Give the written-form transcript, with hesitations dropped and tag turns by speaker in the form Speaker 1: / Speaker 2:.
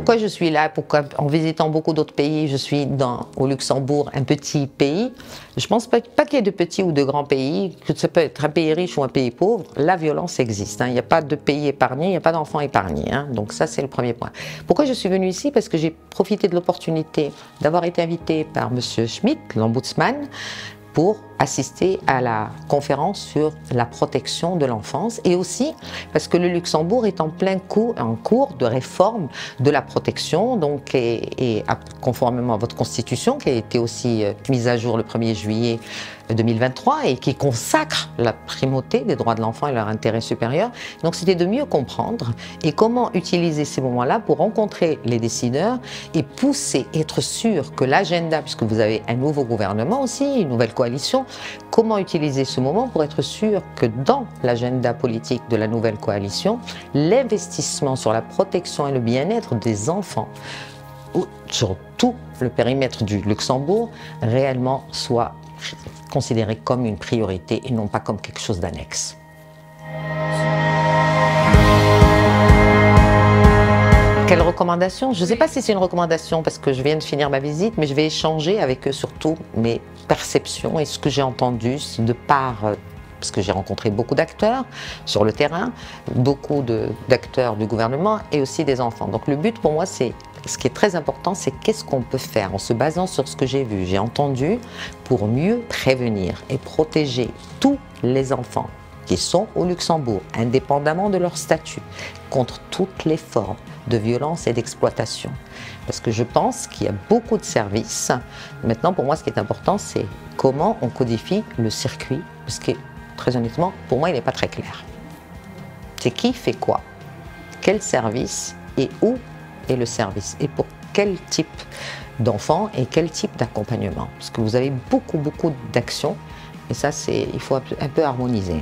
Speaker 1: Pourquoi je suis là? Pourquoi, en visitant beaucoup d'autres pays, je suis au Luxembourg, un petit pays? Je ne pense pas qu'il y ait de petits ou de grands pays, que ça peut être un pays riche ou un pays pauvre, la violence existe. Il n'y a pas de pays épargné, il n'y a pas d'enfants épargnés. Donc ça, c'est le premier point. Pourquoi je suis venue ici? Parce que j'ai profité de l'opportunité d'avoir été invitée par M. Schmidt, l'ombudsman, pour assister à la conférence sur la protection de l'enfance et aussi parce que le Luxembourg est en cours de réforme de la protection, donc et conformément à votre constitution qui a été aussi mise à jour le 1er juillet 2023 et qui consacre la primauté des droits de l'enfant et leur intérêt supérieur. Donc c'était de mieux comprendre et comment utiliser ces moments-là pour rencontrer les décideurs et pousser, être sûr que l'agenda, puisque vous avez un nouveau gouvernement aussi, une nouvelle coalition, comment utiliser ce moment pour être sûr que dans l'agenda politique de la nouvelle coalition, l'investissement sur la protection et le bien-être des enfants, sur tout le périmètre du Luxembourg, réellement soit considéré comme une priorité et non pas comme quelque chose d'annexe. Quelle recommandation? Je ne sais pas si c'est une recommandation parce que je viens de finir ma visite, mais je vais échanger avec eux surtout mes perceptions et ce que j'ai entendu de part, parce que j'ai rencontré beaucoup d'acteurs sur le terrain, beaucoup d'acteurs du gouvernement et aussi des enfants. Donc le but pour moi, c'est ce qui est très important, c'est qu'est-ce qu'on peut faire en se basant sur ce que j'ai vu, j'ai entendu, pour mieux prévenir et protéger tous les enfants qui sont au Luxembourg, indépendamment de leur statut, contre toutes les formes de violence et d'exploitation. Parce que je pense qu'il y a beaucoup de services. Maintenant, pour moi, ce qui est important, c'est comment on codifie le circuit, parce que, très honnêtement, pour moi, il n'est pas très clair. C'est qui fait quoi, quel service et où est le service, et pour quel type d'enfants et quel type d'accompagnement. Parce que vous avez beaucoup d'actions, et ça, il faut un peu harmoniser.